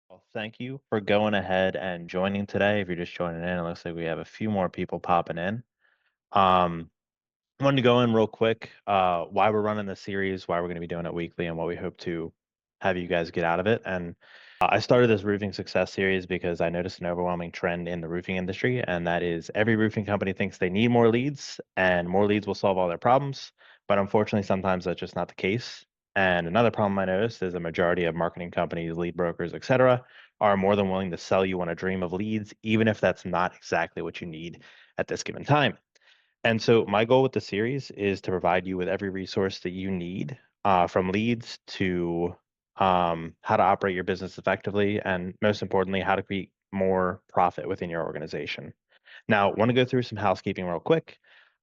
Well, thank you for going ahead and joining today. If you're just joining in, it looks like we have a few more people popping in. Um, I wanted to go in real quick, why we're running this series, why we're going to be doing it weekly, and what we hope to have you guys get out of it. And I started this roofing success series because I noticed an overwhelming trend in the roofing industry, and that is every roofing company thinks they need more leads, and more leads will solve all their problems. But unfortunately, sometimes that's just not the case. And another problem I noticed is a majority of marketing companies, lead brokers, etc., are more than willing to sell you on a dream of leads, even if that's not exactly what you need at this given time. And so my goal with the series is to provide you with every resource that you need, from leads to how to operate your business effectively, and most importantly, how to create more profit within your organization. Now, want to go through some housekeeping real quick.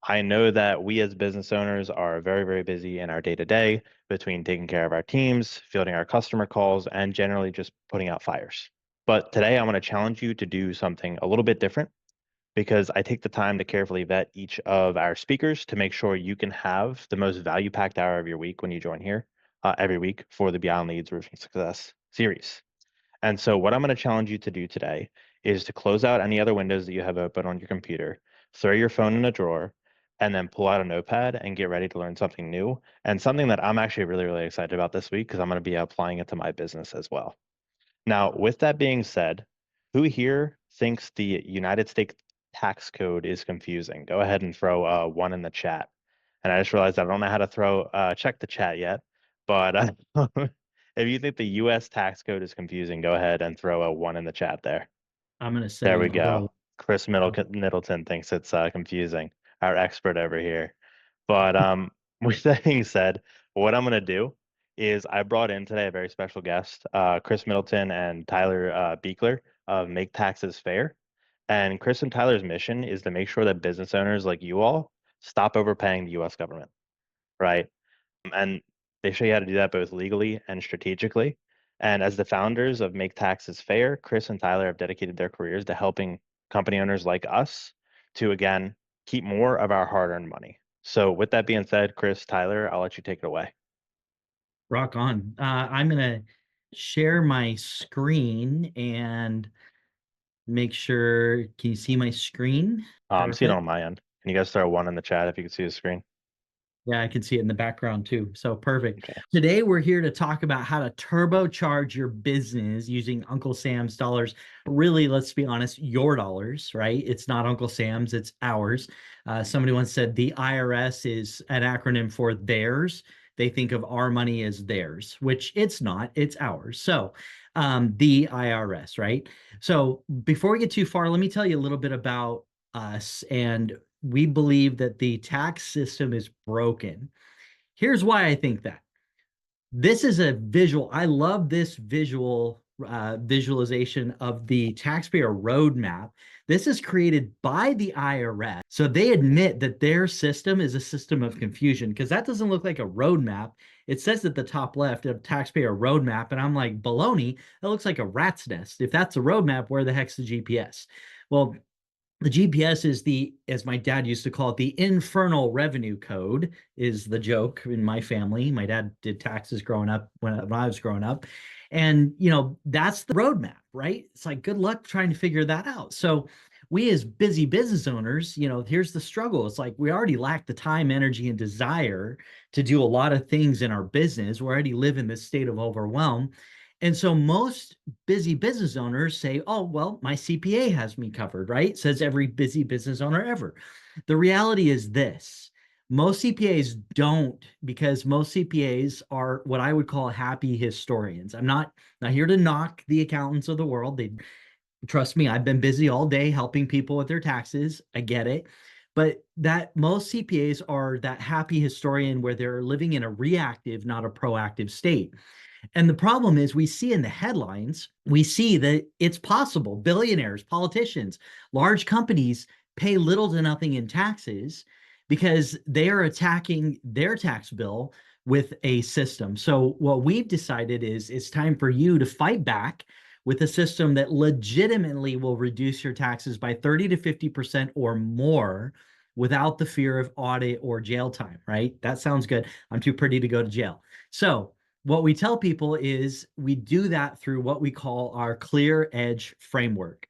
I know that we as business owners are very, very busy in our day to day between taking care of our teams, fielding our customer calls, and generally just putting out fires. But today, I want to challenge you to do something a little bit different because I take the time to carefully vet each of our speakers to make sure you can have the most value packed hour of your week when you join here every week for the Beyond Leads Roofing Success series. And so, what I'm going to challenge you to do today is to close out any other windows that you have open on your computer, throw your phone in a drawer, and then pull out a notepad and get ready to learn something new and something that I'm actually really, really excited about this week because I'm going to be applying it to my business as well. Now, with that being said, who here thinks the United States tax code is confusing? Go ahead and throw one in the chat. And I just realized I don't know how to throw check the chat yet, but if you think the U.S. tax code is confusing, go ahead and throw a one in the chat there. I'm going to There say we no. go. Chris Middleton thinks it's confusing. Our expert over here. But with that being said, what I'm gonna do is I brought in today a very special guest, Chris Middleton and Tyler Buechler of Make Taxes Fair. And Chris and Tyler's mission is to make sure that business owners like you all stop overpaying the U.S. government, right? And they show you how to do that both legally and strategically. And as the founders of Make Taxes Fair, Chris and Tyler have dedicated their careers to helping company owners like us to, again, keep more of our hard earned money. So, with that being said, Chris, Tyler, I'll let you take it away. Rock on. I'm going to share my screen and make sure. Can you see my screen? I'm seeing it Perfect. on my end. Can you guys throw one in the chat if you can see the screen? Yeah, I can see it in the background too. So perfect. Okay. Today, we're here to talk about how to turbocharge your business using Uncle Sam's dollars. Really, let's be honest, your dollars, right? It's not Uncle Sam's, it's ours. Somebody once said the IRS is an acronym for theirs. They think of our money as theirs, which it's not, it's ours. So, the IRS, right? So, before we get too far, let me tell you a little bit about us, and we believe that the tax system is broken. Here's why I think that. This is a visual. I love this visualization of the taxpayer roadmap. This is created by the IRS. So they admit that their system is a system of confusion because that doesn't look like a roadmap. It says at the top left of taxpayer roadmap, and I'm like, baloney, that looks like a rat's nest. If that's a roadmap, where the heck's the GPS? Well, the GPS is as my dad used to call it, the infernal revenue code is the joke in my family. My dad did taxes growing up when I was growing up. And, that's the roadmap, right? It's like, good luck trying to figure that out. So, we as busy business owners, here's the struggle. It's like we already lack the time, energy, and desire to do a lot of things in our business. We already live in this state of overwhelm. And so most busy business owners say, oh, well, my CPA has me covered, right? Says every busy business owner ever. The reality is this: most CPAs don't, because most CPAs are what I would call happy historians. I'm not here to knock the accountants of the world. They trust me, I've been busy all day helping people with their taxes. I get it. But that most CPAs are that happy historian where they're living in a reactive, not a proactive state. And the problem is, we see in the headlines, we see that it's possible. Billionaires, politicians, large companies pay little to nothing in taxes because they are attacking their tax bill with a system. So what we've decided is it's time for you to fight back with a system that legitimately will reduce your taxes by 30 to 50% or more without the fear of audit or jail time, right? That sounds good. I'm too pretty to go to jail. So what we tell people is we do that through what we call our clear edge framework.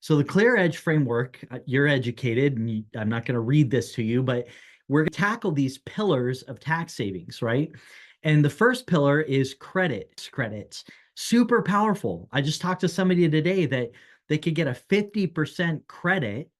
So the clear edge framework, you're educated, and I'm not going to read this to you, but we're going to tackle these pillars of tax savings, right? And the first pillar is credits. Super powerful. I just talked to somebody today that they could get a 50% credit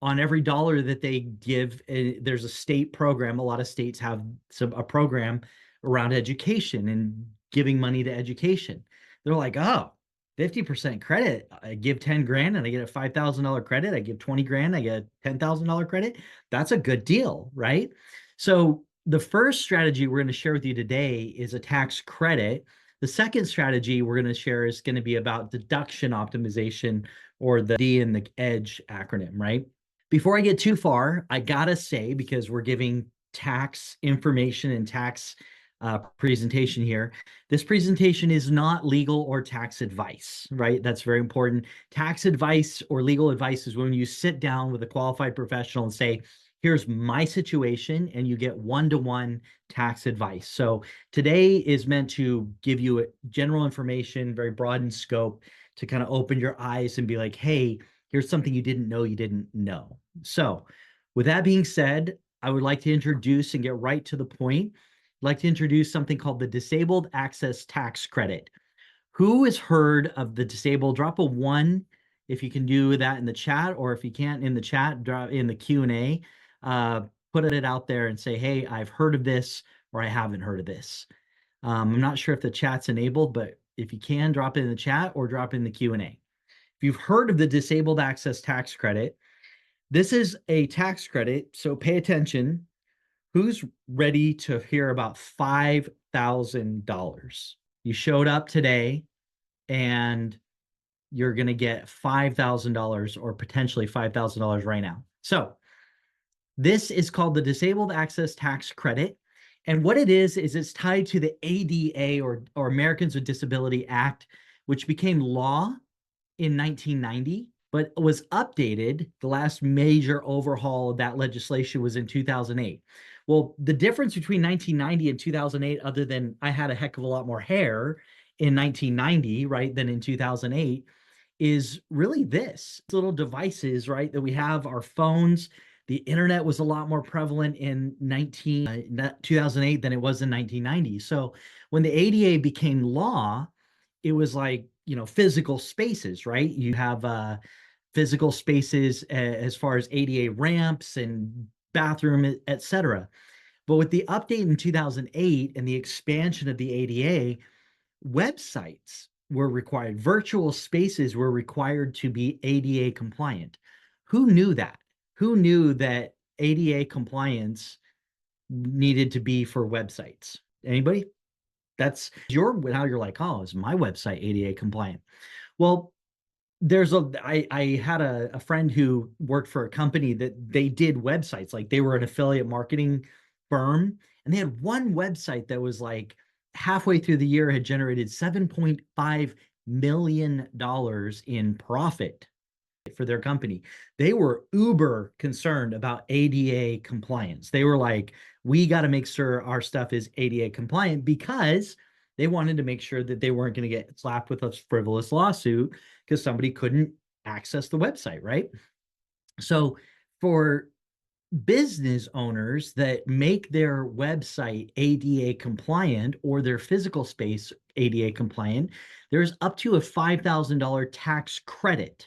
on every dollar that they give. There's a state program. A lot of states have a program around education and giving money to education. They're like, oh, 50% credit. I give 10 grand and I get a $5,000 credit. I give 20 grand, I get a $10,000 credit. That's a good deal, right? So the first strategy we're going to share with you today is a tax credit. The second strategy we're going to share is going to be about deduction optimization, or the D in the EDGE acronym, right? Before I get too far, I gotta say, because we're giving tax information and tax presentation here, this presentation is not legal or tax advice, right? That's very important. Tax advice or legal advice is when you sit down with a qualified professional and say, here's my situation, and you get one-to-one tax advice. So today is meant to give you general information, very broad in scope, to kind of open your eyes and be like, hey, here's something you didn't know. So, with that being said, I would like to introduce and get right to the point. I'd like to introduce something called the Disabled Access Tax Credit. Who has heard of the disabled? Drop a one if you can do that in the chat, or if you can't in the chat, drop in the Q&A. Uh, put it out there and say, hey, I've heard of this, or I haven't heard of this. I'm not sure if the chat's enabled, but if you can, drop it in the chat or drop it in the Q&A. If you've heard of the Disabled Access Tax Credit, this is a tax credit, so pay attention. Who's ready to hear about $5,000? You showed up today and you're going to get $5,000 or potentially $5,000 right now. So this is called the Disabled Access Tax Credit. And what it is it's tied to the ADA, or Americans with Disability Act, which became law in 1990, but was updated. The last major overhaul of that legislation was in 2008. Well, the difference between 1990 and 2008, other than I had a heck of a lot more hair in 1990, right, than in 2008, is really this little devices, right, that we have, our phones. The internet was a lot more prevalent in 2008 than it was in 1990. So when the ADA became law, it was like, physical spaces, right? You have physical spaces as far as ADA ramps and bathroom, etc. But with the update in 2008 and the expansion of the ADA, websites were required, virtual spaces were required to be ADA compliant. Who knew that? Who knew that ADA compliance needed to be for websites? Anybody? That's now you're like, oh, is my website ADA compliant? Well, I had a friend who worked for a company that they did websites, like they were an affiliate marketing firm, and they had one website that was like halfway through the year had generated $7.5 million in profit for their company. They were uber concerned about ADA compliance. They were like, we got to make sure our stuff is ADA compliant, because they wanted to make sure that they weren't going to get slapped with a frivolous lawsuit because somebody couldn't access the website, right? So for business owners that make their website ADA compliant, or their physical space ADA compliant, there's up to a $5,000 tax credit.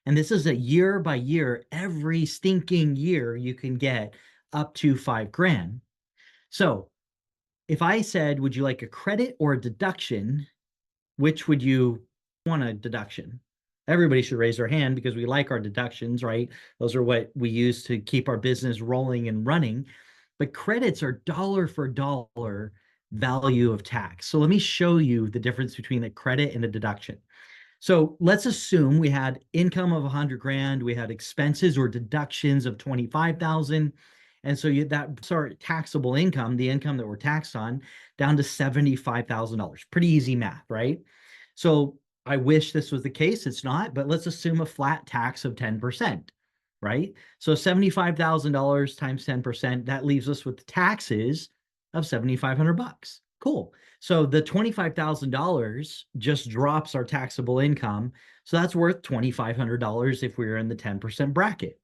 And this is a year by year, every stinking year you can get up to 5 grand. So if I said, would you like a credit or a deduction? Which would you want? A deduction? Everybody should raise their hand because we like our deductions, right? Those are what we use to keep our business rolling and running. But credits are dollar for dollar value of tax. So let me show you the difference between a credit and a deduction. So let's assume we had income of 100 grand, we had expenses or deductions of 25,000. And so that's our taxable income, the income that we're taxed on, down to $75,000. Pretty easy math, right? So I wish this was the case. It's not, but let's assume a flat tax of 10%, right? So $75,000 times 10%, that leaves us with taxes of $7,500. Cool. So the $25,000 just drops our taxable income. So that's worth $2,500 if we're in the 10% bracket.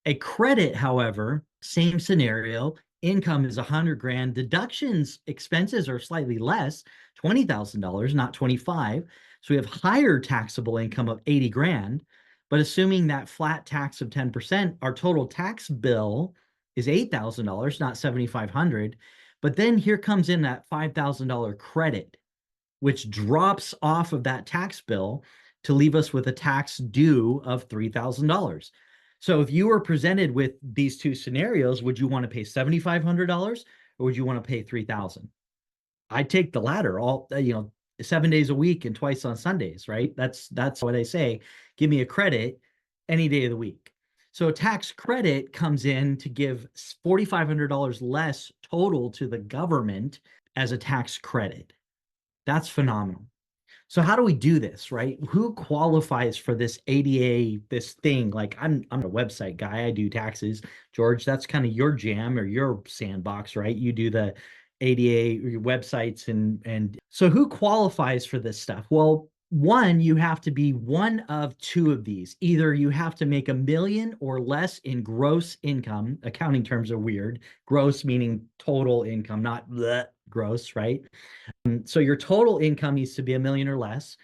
A credit, however, same scenario, income is 100 grand, deductions, expenses are slightly less, $20,000, not 25. So we have higher taxable income of 80 grand, but assuming that flat tax of 10%, our total tax bill is $8,000, not 7,500. But then here comes in that $5,000 credit, which drops off of that tax bill to leave us with a tax due of $3,000. So if you were presented with these two scenarios, would you want to pay $7,500 or would you want to pay 3,000? I'd take the latter, all 7 days a week and twice on Sundays, right? That's what I say. Give me a credit any day of the week. So a tax credit comes in to give $4,500 less total to the government as a tax credit. That's phenomenal. So how do we do this, right? Who qualifies for this ADA, this thing? Like I'm a website guy. I do taxes. George, that's kind of your jam or your sandbox, right? You do the ADA your websites and so who qualifies for this stuff? Well, one, you have to be one of two of these. Either you have to make 1 million or less in gross income. Accounting terms are weird. Gross meaning total income, not bleh, gross, right? So your total income needs to be 1 million or less.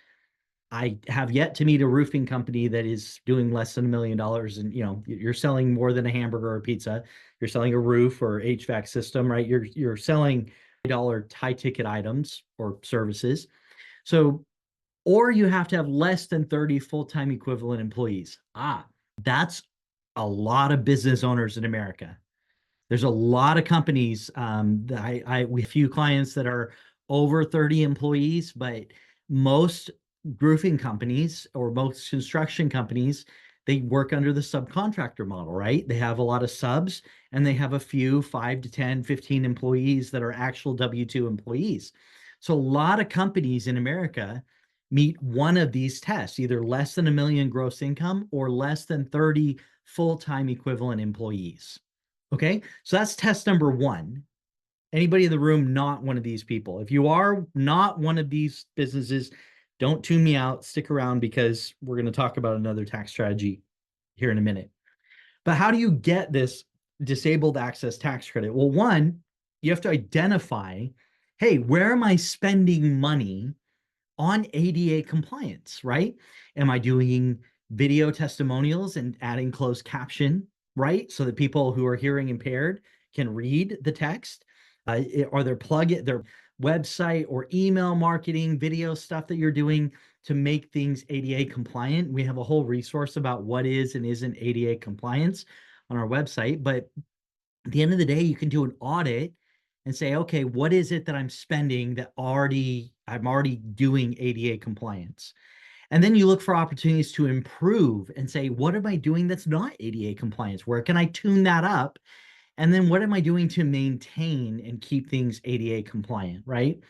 I have yet to meet a roofing company that is doing less than $1 million. And you're selling more than a hamburger or a pizza. You're selling a roof or HVAC system, right? You're selling dollar high ticket items or services. So, or you have to have less than 30 full-time equivalent employees. That's a lot of business owners in America. There's a lot of companies that we have a few clients that are over 30 employees, but most roofing companies or most construction companies, they work under the subcontractor model, right? They have a lot of subs and they have a few 5 to 10, 15 employees that are actual W-2 employees. So a lot of companies in America meet one of these tests, either less than 1 million gross income or less than 30 full-time equivalent employees. Okay, so that's test number one. Anybody in the room not one of these people? If you are not one of these businesses, don't tune me out. Stick around because we're going to talk about another tax strategy here in a minute. But how do you get this disabled access tax credit? Well, one, you have to identify, hey, where am I spending money on ADA compliance, right? Am I doing video testimonials and adding closed caption, right? So that people who are hearing impaired can read the text? Are there their website or email marketing, video stuff that you're doing to make things ADA compliant? We have a whole resource about what is and isn't ADA compliance on our website. But at the end of the day, you can do an audit and say, okay, what is it that I'm spending that I'm already doing ADA compliance? And then you look for opportunities to improve and say, what am I doing that's not ADA compliance? Where can I tune that up? And then what am I doing to maintain and keep things ADA compliant, right?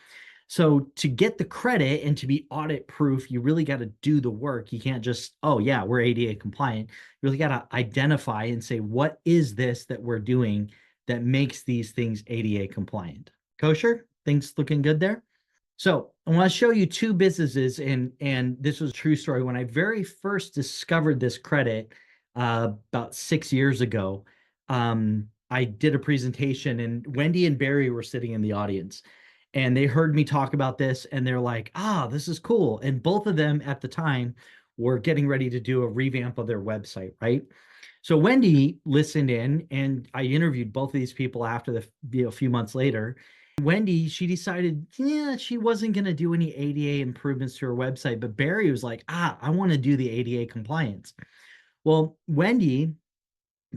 So to get the credit and to be audit proof, you really got to do the work. You can't just, oh yeah, we're ADA compliant. You really got to identify and say, what is this that we're doing that makes these things ADA compliant? Kosher? Things looking good there? So I want to show you two businesses, and this was a true story. When I very first discovered this credit about 6 years ago, I did a presentation, and Wendy and Barry were sitting in the audience, and they heard me talk about this, and they're like, this is cool. And both of them at the time were getting ready to do a revamp of their website, right? So Wendy listened in, and I interviewed both of these people after a few months later. Wendy, she decided, yeah, she wasn't going to do any ADA improvements to her website, but Barry was like, I want to do the ADA compliance. Well, Wendy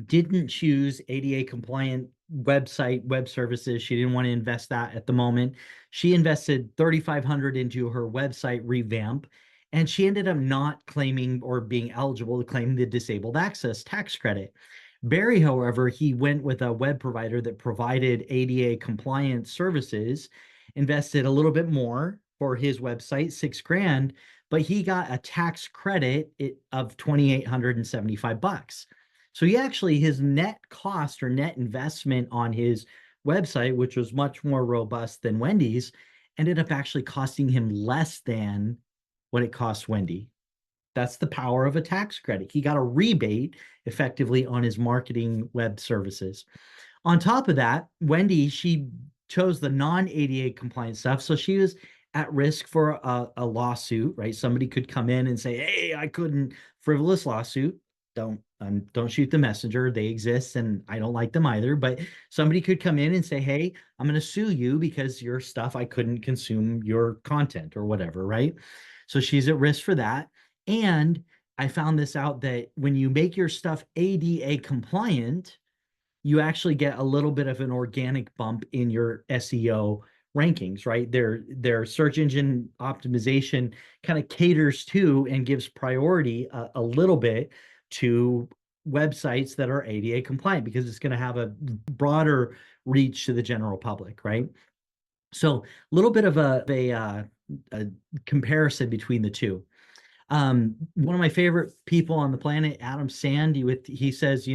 didn't choose ADA compliant website, web services. She didn't want to invest that at the moment. She invested $3,500 into her website revamp, and she ended up not claiming or being eligible to claim the disabled access tax credit. Barry, however, he went with a web provider that provided ADA compliant services, invested a little bit more for his website, 6 grand, but he got a tax credit of $2,875. So he actually, his net cost or net investment on his website, which was much more robust than Wendy's, ended up actually costing him less than what it cost Wendy. That's the power of a tax credit. He got a rebate effectively on his marketing web services. On top of that, Wendy, she chose the non-ADA compliant stuff. So she was at risk for a lawsuit, right? Somebody could come in and say, hey, I couldn't, frivolous lawsuit. Don't shoot the messenger. They exist and I don't like them either. But somebody could come in and say, hey, I'm going to sue you because your stuff, I couldn't consume your content or whatever, right? So she's at risk for that. And I found this out that when you make your stuff ADA compliant, you actually get a little bit of an organic bump in your SEO rankings, right? Their search engine optimization kind of caters to and gives priority a little bit to websites that are ADA compliant because it's going to have a broader reach to the general public, right? So a little bit of a comparison between the two. One of my favorite people on the planet, Adam Sand, he says,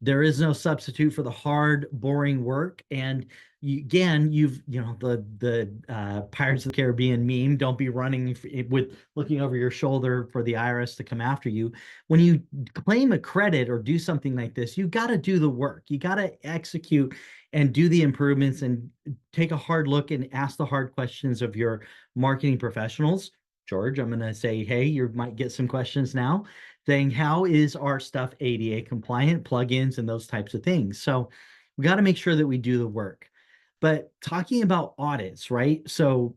there is no substitute for the hard, boring work. And again, the Pirates of the Caribbean meme, don't be running with looking over your shoulder for the IRS to come after you. When you claim a credit or do something like this, you got to do the work. You got to execute and do the improvements and take a hard look and ask the hard questions of your marketing professionals. George, I'm going to say, hey, you might get some questions now saying, how is our stuff ADA compliant, plugins, and those types of things? So we got to make sure that we do the work. But talking about audits, right? So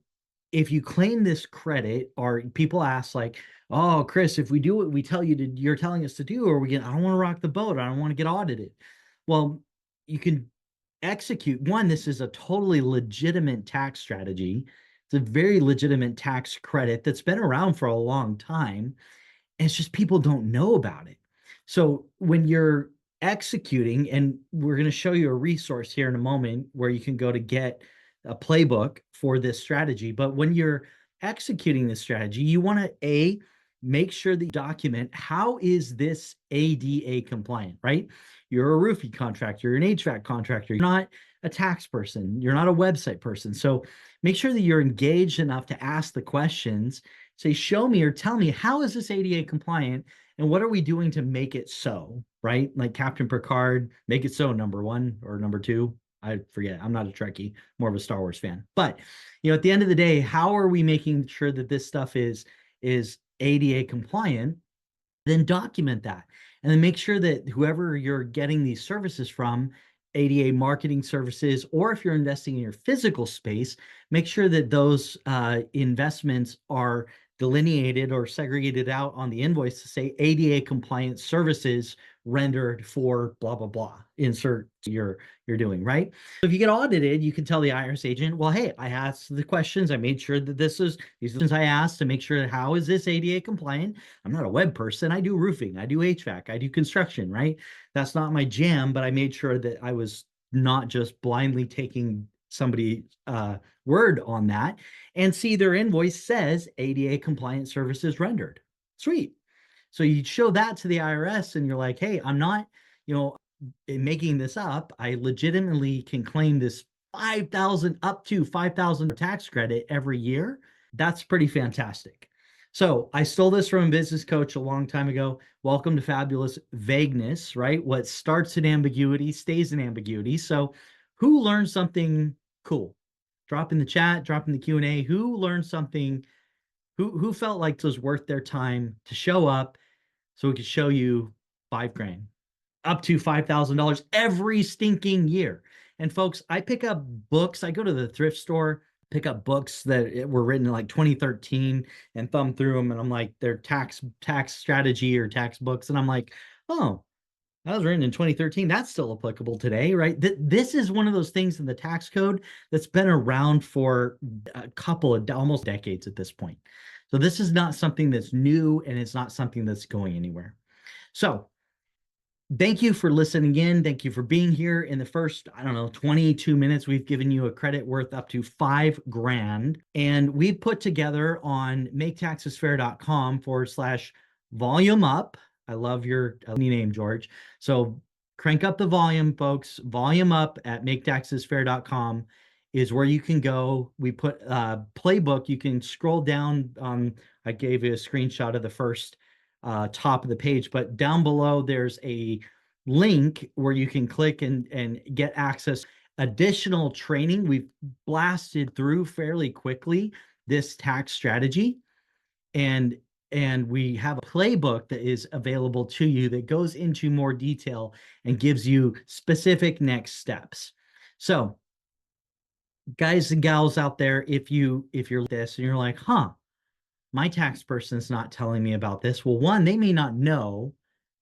if you claim this credit, or people ask like, oh, Chris, if we do what we tell you to, you're telling us to do, or I don't want to rock the boat. I don't want to get audited. Well, you can execute. One, this is a totally legitimate tax strategy. It's a very legitimate tax credit that's been around for a long time. And it's just people don't know about it. So when you're executing, and we're going to show you a resource here in a moment where you can go to get a playbook for this strategy. But when you're executing this strategy, you want to make sure that you document how is this ADA compliant, right? You're a roofing contractor, you're an HVAC contractor, you're not a tax person, you're not a website person. So make sure that you're engaged enough to ask the questions. Say, show me or tell me, how is this ADA compliant and what are we doing to make it so, right? Like Captain Picard, make it so, number one or number two. I forget. I'm not a Trekkie, more of a Star Wars fan. But at the end of the day, how are we making sure that this stuff is ADA compliant? Then document that. And then make sure that whoever you're getting these services from, ADA marketing services, or if you're investing in your physical space, make sure that those investments are delineated or segregated out on the invoice to say ADA compliant services rendered for blah blah blah. Insert you're doing, right? So if you get audited, you can tell the IRS agent, well, hey, I asked the questions, I made sure that these are the questions I asked to make sure how is this ADA compliant. I'm not a web person. I do roofing, I do HVAC, I do construction, right? That's not my jam, but I made sure that I was not just blindly taking somebody word on that. And see, their invoice says ADA compliant services rendered. Sweet. So you show that to the IRS and you're like, hey, I'm not, making this up. I legitimately can claim this 5,000 up to 5,000 tax credit every year. That's pretty fantastic. So I stole this from a business coach a long time ago. Welcome to fabulous vagueness, right? What starts in ambiguity stays in ambiguity. So who learned something cool? Drop in the chat, drop in the Q&A. Who learned something? Who felt like it was worth their time to show up so we could show you $5,000, up to $5,000 every stinking year? And folks, I pick up books. I go to the thrift store, pick up books that were written in like 2013 and thumb through them. And I'm like, they're tax strategy or tax books. And I'm like, oh, that was written in 2013. That's still applicable today, right? This is one of those things in the tax code that's been around for a couple of almost decades at this point. So this is not something that's new, and it's not something that's going anywhere. So thank you for listening in. Thank you for being here. In the first, 22 minutes, we've given you a credit worth up to $5,000. And we put together on maketaxesfair.com/volume up. I love your name, George. So crank up the volume, folks. Volume up at maketaxesfair.com is where you can go. We put playbook. You can scroll down. I gave you a screenshot of the first top of the page, but down below there's a link where you can click and get access additional training. We've blasted through fairly quickly this tax strategy, and we have a playbook that is available to you that goes into more detail and gives you specific next steps. So guys and gals out there, if you're this and you're like, my tax person is not telling me about this. Well, one, they may not know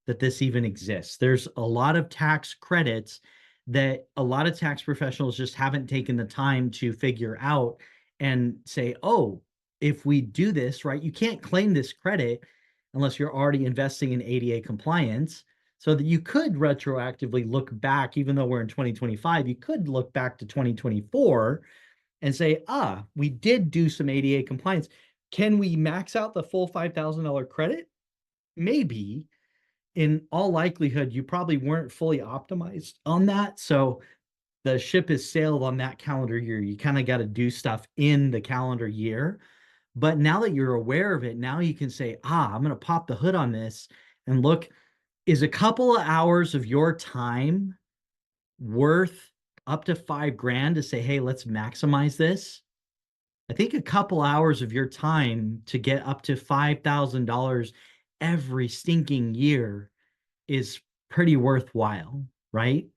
that this even exists. There's a lot of tax credits that a lot of tax professionals just haven't taken the time to figure out and say, oh, if we do this, right, you can't claim this credit unless you're already investing in ADA compliance. So that you could retroactively look back, even though we're in 2025, you could look back to 2024 and say, we did do some ADA compliance. Can we max out the full $5,000 credit? Maybe. In all likelihood, you probably weren't fully optimized on that. So the ship has sailed on that calendar year. You kind of got to do stuff in the calendar year. But now that you're aware of it, now you can say, I'm going to pop the hood on this and look, is a couple of hours of your time worth up to $5,000 to say, hey, let's maximize this? I think a couple hours of your time to get up to $5,000 every stinking year is pretty worthwhile, right?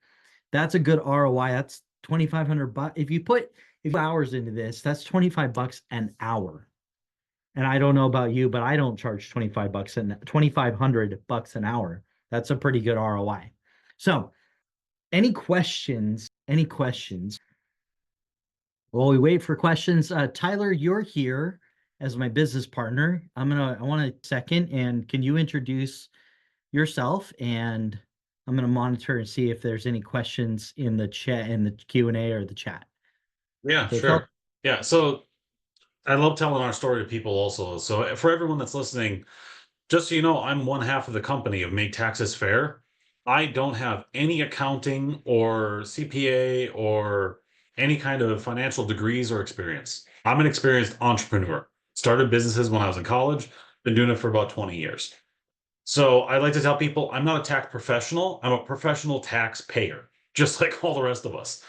That's a good ROI. That's 2,500 bucks. If you put hours into this, that's 25 bucks an hour. And I don't know about you, but I don't charge 2,500 bucks an hour. That's a pretty good ROI. So, any questions? Any questions? While we wait for questions, Tyler, you're here as my business partner. I want a second, and can you introduce yourself? And I'm going to monitor and see if there's any questions in the chat, in the Q&A or the chat. Yeah, So sure. Yeah, so I love telling our story to people also. So for everyone that's listening, just so you know, I'm one half of the company of Make Taxes Fair. I don't have any accounting or CPA or any kind of financial degrees or experience. I'm an experienced entrepreneur. Started businesses when I was in college, been doing it for about 20 years. So I like to tell people I'm not a tax professional, I'm a professional taxpayer, just like all the rest of us.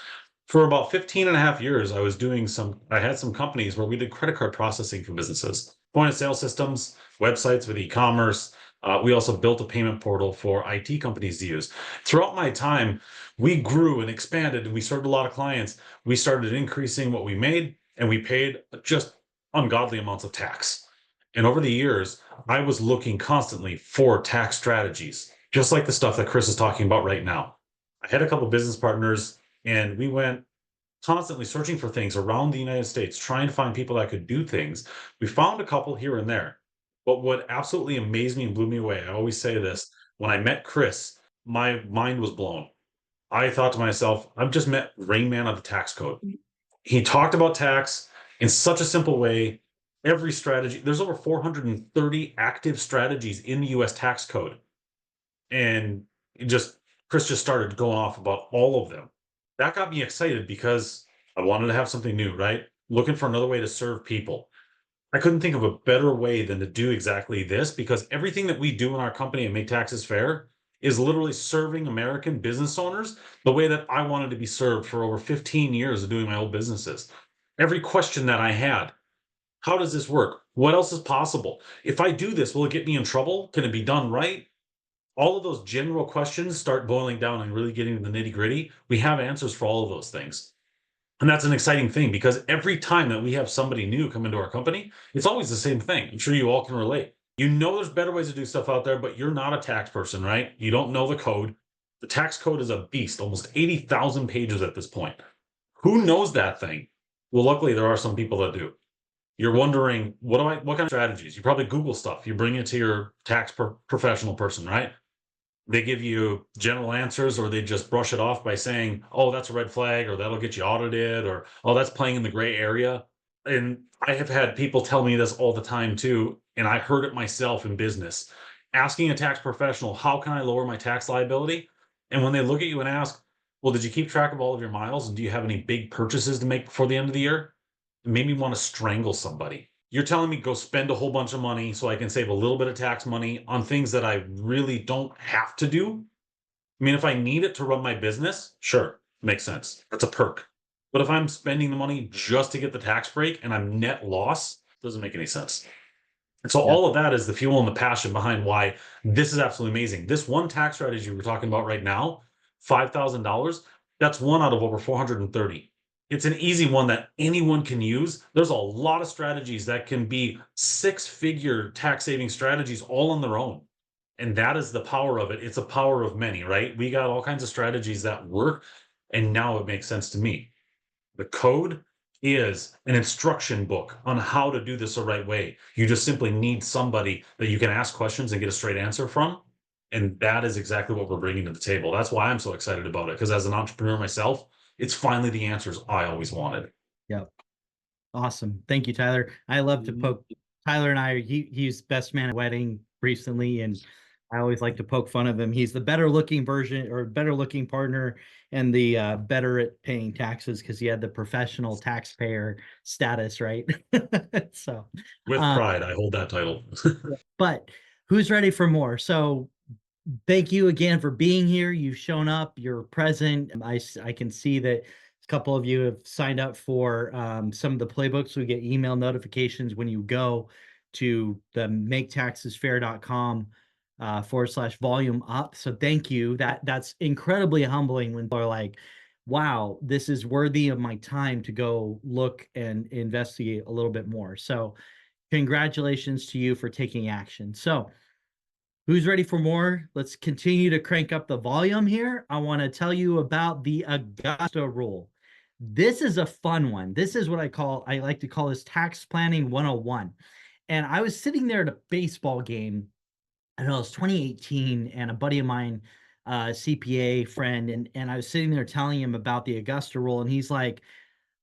For about 15 and a half years, I had some companies where we did credit card processing for businesses, point of sale systems, websites with e-commerce. We also built a payment portal for IT companies to use. Throughout my time, we grew and expanded and we served a lot of clients. We started increasing what we made and we paid just ungodly amounts of tax. And over the years, I was looking constantly for tax strategies, just like the stuff that Chris is talking about right now. I had a couple business partners and we went constantly searching for things around the United States, trying to find people that could do things. We found a couple here and there. But what absolutely amazed me and blew me away, I always say this, when I met Chris, my mind was blown. I thought to myself, I've just met Rain Man of the tax code. He talked about tax in such a simple way. Every strategy, there's over 430 active strategies in the US tax code. And Chris just started going off about all of them. That got me excited because I wanted to have something new, right? Looking for another way to serve people. I couldn't think of a better way than to do exactly this because everything that we do in our company and Make Taxes Fair is literally serving American business owners the way that I wanted to be served for over 15 years of doing my old businesses. Every question that I had, how does this work? What else is possible? If I do this, will it get me in trouble? Can it be done right? All of those general questions start boiling down and really getting to the nitty gritty. We have answers for all of those things. And that's an exciting thing because every time that we have somebody new come into our company, it's always the same thing. I'm sure you all can relate. You know, there's better ways to do stuff out there, but you're not a tax person, right? You don't know the code. The tax code is a beast, almost 80,000 pages at this point. Who knows that thing? Well, luckily there are some people that do. You're wondering, what kind of strategies? You probably Google stuff. You bring it to your tax professional person, right? They give you general answers or they just brush it off by saying, oh, that's a red flag, or that'll get you audited, or oh, that's playing in the gray area. And I have had people tell me this all the time too, and I heard it myself in business. Asking a tax professional, how can I lower my tax liability? And when they look at you and ask, well, did you keep track of all of your miles? And do you have any big purchases to make before the end of the year? It made me want to strangle somebody. You're telling me go spend a whole bunch of money so I can save a little bit of tax money on things that I really don't have to do? I mean, if I need it to run my business, sure, makes sense. That's a perk. But if I'm spending the money just to get the tax break and I'm net loss, doesn't make any sense. And so Yeah. all of that is the fuel and the passion behind why this is absolutely amazing. This one tax strategy we're talking about right now, $5,000, that's one out of over 430. It's an easy one that anyone can use. There's a lot of strategies that can be six-figure tax saving strategies all on their own. And that is the power of it. It's a power of many, right? We got all kinds of strategies that work, and now it makes sense to me. The code is an instruction book on how to do this the right way. You just simply need somebody that you can ask questions and get a straight answer from. And that is exactly what we're bringing to the table. That's why I'm so excited about it. Because as an entrepreneur myself, it's finally the answers I always wanted. Yep. Awesome. Thank you, Tyler. I love to poke Tyler and I, he's best man at wedding recently, and I always like to poke fun of him. He's the better looking version or better looking partner and the better at paying taxes because he had the professional taxpayer status, right? So With pride, I hold that title. but who's ready for more? So thank you again for being here. You've shown up, you're present. I can see that a couple of you have signed up for some of the playbooks. We get email notifications when you go to the maketaxesfair.com /volume up. So thank you. That's incredibly humbling when people are like, wow, this is worthy of my time to go look and investigate a little bit more. So congratulations to you for taking action. So who's ready for more? Let's continue to crank up the volume here. I want to tell you about the Augusta Rule. This is a fun one. This is what I like to call this tax planning 101. And I was sitting there at a baseball game. I don't know, it was 2018, and a buddy of mine, CPA friend, and I was sitting there telling him about the Augusta Rule, and he's like,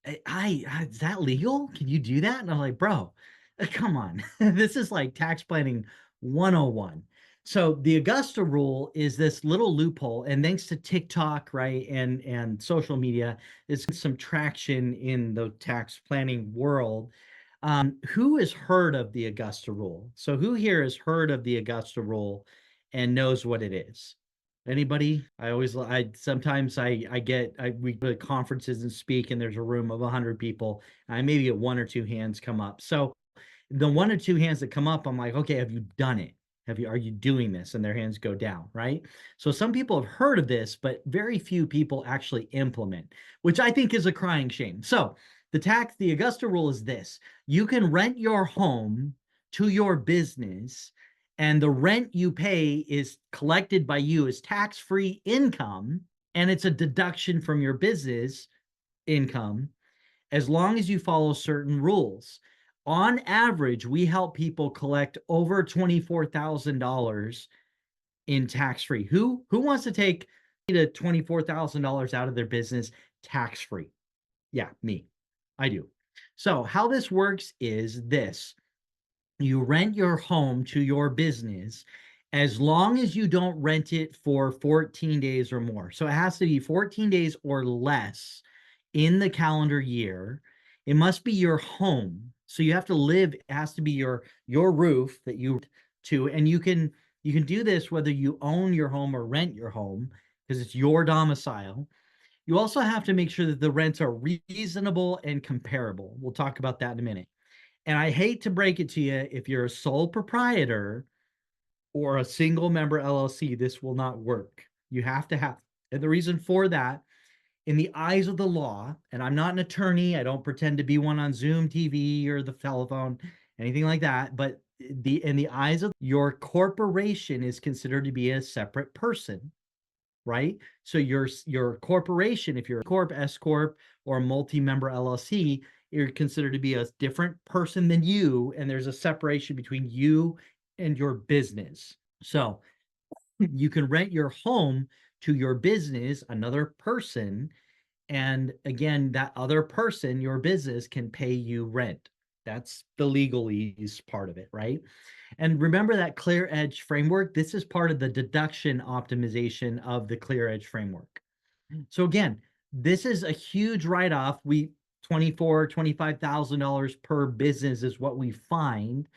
is that legal? Can you do that? And I'm like, bro, come on. This is like tax planning 101. So the Augusta Rule is this little loophole, and thanks to TikTok, right, and social media, it's some traction in the tax planning world. Who has heard of the Augusta Rule? So who here has heard of the Augusta Rule and knows what it is? Anybody? Sometimes we go to conferences and speak, and there's a room of 100 people. I maybe get one or two hands come up. So the one or two hands that come up, I'm like, okay, have you done it? Are you doing this? And their hands go down, right? So some people have heard of this, but very few people actually implement, which I think is a crying shame. So the Augusta Rule is this: you can rent your home to your business, and the rent you pay is collected by you as tax-free income, and it's a deduction from your business income as long as you follow certain rules. On average, we help people collect over $24,000 in tax-free. Who wants to take to $24,000 out of their business tax-free? Yeah, me. I do. So how this works is this: you rent your home to your business as long as you don't rent it for 14 days or more. So it has to be 14 days or less in the calendar year. It must be your home. So you have to live, it has to be your roof that you to, and you can do this whether you own your home or rent your home because it's your domicile. You also have to make sure that the rents are reasonable and comparable. We'll talk about that in a minute. And I hate to break it to you, if you're a sole proprietor or a single member LLC, this will not work. You have to have, and the reason for that, in the eyes of the law, and I'm not an attorney, I don't pretend to be one on Zoom TV or the telephone, anything like that, but in the eyes of your corporation is considered to be a separate person, right? So your corporation, if you're a corp, S corp, or a multi-member LLC, you're considered to be a different person than you, and there's a separation between you and your business. So you can rent your home to your business, another person, and again, that other person, your business, can pay you rent. That's the legalese part of it, right? And remember that clear edge framework? This is part of the deduction optimization of the clear edge framework. So again, this is a huge write-off. We $25,000 per business is what we find.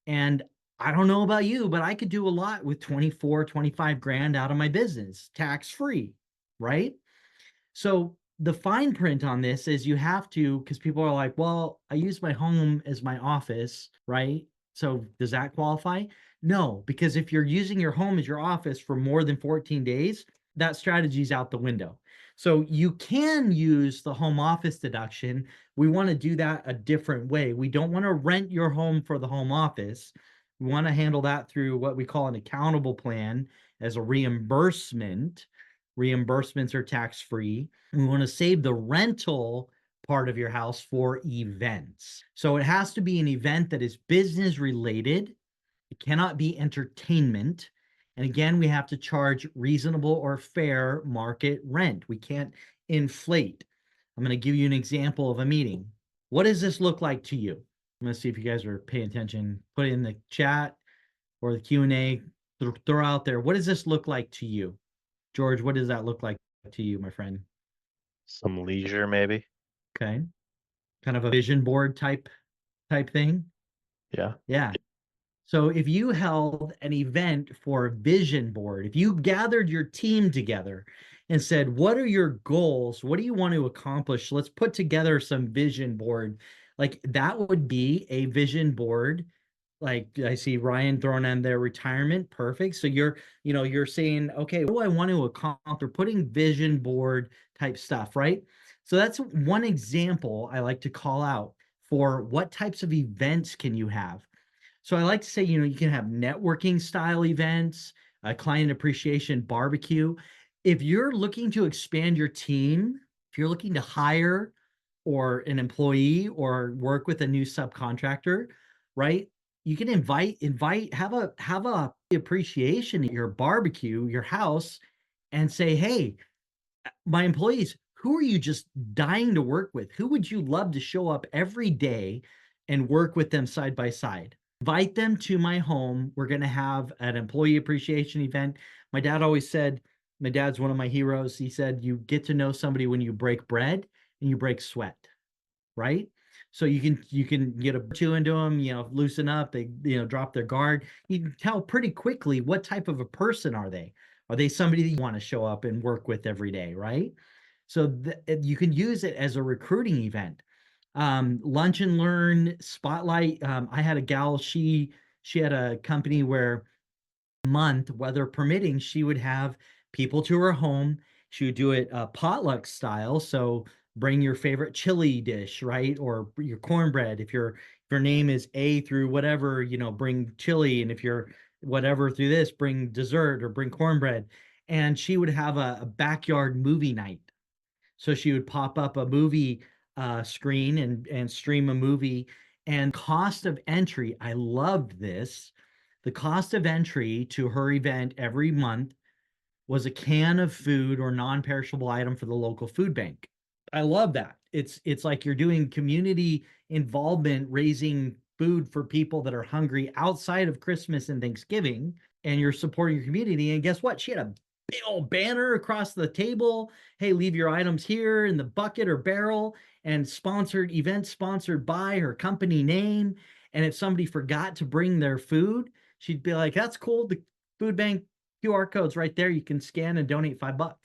And I don't know about you, but I could do a lot with 25 grand out of my business, tax free, right? So the fine print on this is you have to, because people are like, well, I use my home as my office, right? So does that qualify? No, because if you're using your home as your office for more than 14 days, that strategy is out the window. So you can use the home office deduction. We want to do that a different way. We don't want to rent your home for the home office. We want to handle that through what we call an accountable plan as a reimbursement. Reimbursements are tax-free. We want to save the rental part of your house for events. So it has to be an event that is business related. It cannot be entertainment. And again, we have to charge reasonable or fair market rent. We can't inflate. I'm going to give you an example of a meeting. What does this look like to you? I'm going to see if you guys are paying attention. Put it in the chat or the Q&A. Throw out there. What does this look like to you? George, what does that look like to you, my friend? Some leisure, maybe. Okay. Kind of a vision board type thing. Yeah. Yeah. So if you held an event for a vision board, if you gathered your team together and said, what are your goals? What do you want to accomplish? Let's put together some vision board. Like that would be a vision board. Like I see Ryan throwing in their retirement. Perfect. So you're saying, okay, what do I want to accomplish? Putting vision board type stuff, right? So that's one example I like to call out for what types of events can you have. So I like to say, you can have networking style events, a client appreciation barbecue. If you're looking to expand your team, if you're looking to hire or an employee or work with a new subcontractor, right? You can have a appreciation at your barbecue, your house, and say, hey, my employees, who are you just dying to work with? Who would you love to show up every day and work with them side by side? Invite them to my home. We're going to have an employee appreciation event. My dad always said, my dad's one of my heroes. He said, you get to know somebody when you break bread and you break sweat, right? So you can get a two into them, loosen up, they drop their guard. You can tell pretty quickly what type of a person are they. Are they somebody that you want to show up and work with every day, right? So you can use it as a recruiting event. Lunch and learn spotlight. I had a gal, she had a company where month, weather permitting, she would have people to her home. She would do it potluck style. So bring your favorite chili dish, right? Or your cornbread. If your name is A through whatever, bring chili. And if you're whatever through this, bring dessert or bring cornbread. And she would have a backyard movie night. So she would pop up a movie screen and stream a movie. And cost of entry, I loved this. The cost of entry to her event every month was a can of food or non-perishable item for the local food bank. I love that. It's like you're doing community involvement, raising food for people that are hungry outside of Christmas and Thanksgiving, and you're supporting your community. And guess what? She had a big old banner across the table. Hey, leave your items here in the bucket or barrel, and event sponsored by her company name. And if somebody forgot to bring their food, she'd be like, that's cool. The food bank QR code's right there. You can scan and donate $5,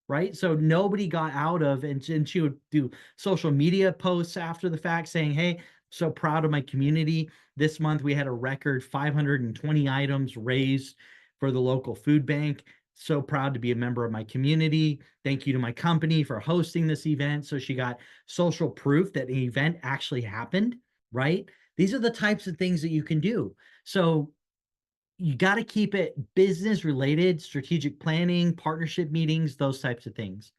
right? So nobody got out of, and she would do social media posts after the fact saying, hey, so proud of my community. This month we had a record 520 items raised for the local food bank. So proud to be a member of my community. Thank you to my company for hosting this event. So she got social proof that an event actually happened, right? These are the types of things that you can do. So you got to keep it business related, strategic planning, partnership meetings, those types of things.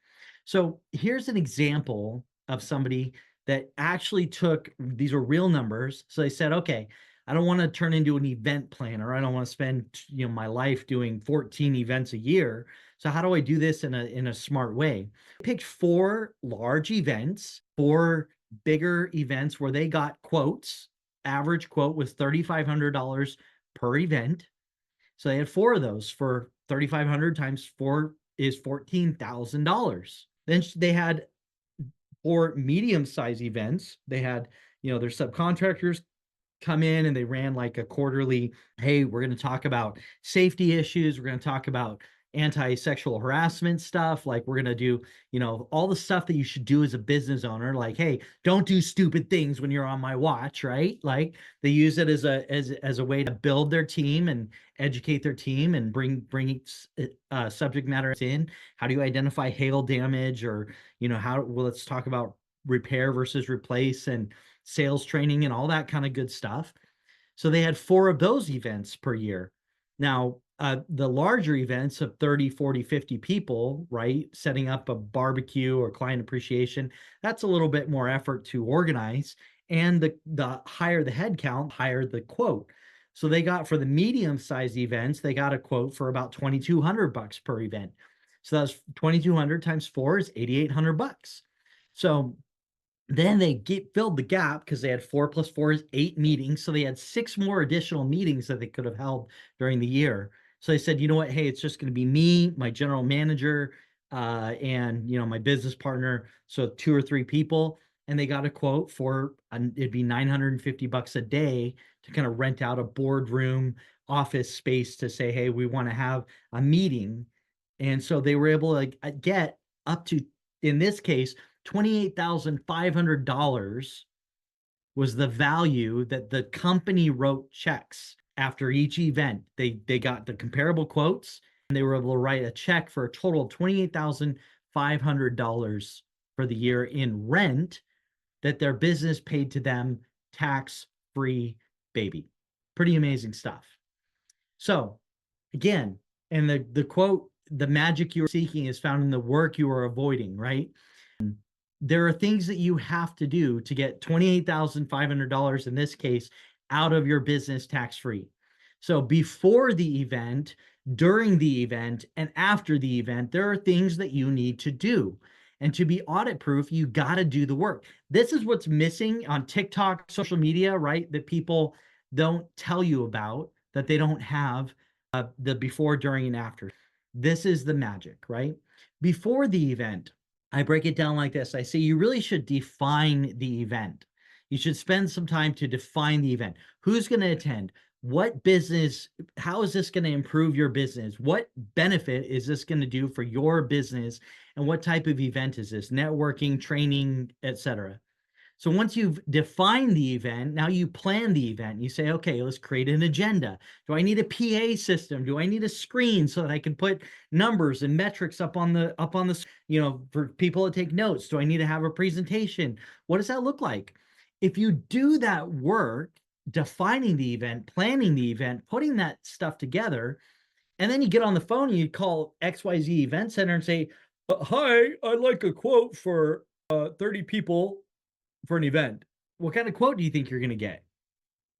So here's an example of somebody that actually took, these are real numbers. So they said, okay, I don't want to turn into an event planner. I don't want to spend, my life doing 14 events a year. So how do I do this in a smart way? I picked 4 large events, 4 bigger events where they got quotes. Average quote was $3,500 per event. So they had 4 of those for 3,500 times 4 is $14,000. Then they had 4 medium-sized events. They had, their subcontractors come in and they ran like a quarterly, hey, we're going to talk about safety issues. We're going to talk about anti-sexual harassment stuff. Like we're going to do, all the stuff that you should do as a business owner. Like, hey, don't do stupid things when you're on my watch, right? Like they use it as a way to build their team and educate their team and bring subject matter in. How do you identify hail damage, or, let's talk about repair versus replace and sales training and all that kind of good stuff. So they had 4 of those events per year. Now, the larger events of 30, 40, 50 people, right? Setting up a barbecue or client appreciation, that's a little bit more effort to organize. And the higher the head count, higher the quote. So they got, for the medium-sized events, they got a quote for about $2,200 per event. So that's 2,200 times 4 is $8,800. So then they filled the gap because they had 4 plus 4 is 8 meetings. So they had 6 more additional meetings that they could have held during the year. So they said, you know what? Hey, it's just going to be me, my general manager, and my business partner. So 2 or 3 people. And they got a quote for it'd be $950 a day to kind of rent out a boardroom office space to say, hey, we want to have a meeting. And so they were able to get up to, in this case, $28,500 was the value that the company wrote checks after each event. They got the comparable quotes and they were able to write a check for a total of $28,500 for the year in rent that their business paid to them tax-free, baby. Pretty amazing stuff. So again, and the quote, the magic you're seeking is found in the work you are avoiding, right? There are things that you have to do to get $28,500 in this case out of your business tax-free. So before the event, during the event, and after the event, there are things that you need to do. And to be audit proof, you got to do the work. This is what's missing on TikTok, social media, right? That people don't tell you about, that they don't have the before, during, and after. This is the magic, right? Before the event, I break it down like this. I say you really should define the event. You should spend some time to define the event. Who's going to attend? What business? How is this going to improve your business? What benefit is this going to do for your business? And what type of event is this? Networking, training, etc. So once you've defined the event, now you plan the event. You say, okay, let's create an agenda. Do I need a PA system? Do I need a screen so that I can put numbers and metrics up on the for people to take notes? Do I need to have a presentation? What does that look like? If you do that work, defining the event, planning the event, putting that stuff together, and then you get on the phone and you call XYZ Event Center and say, hi, I'd like a quote for 30 people for an event. What kind of quote do you think you're going to get?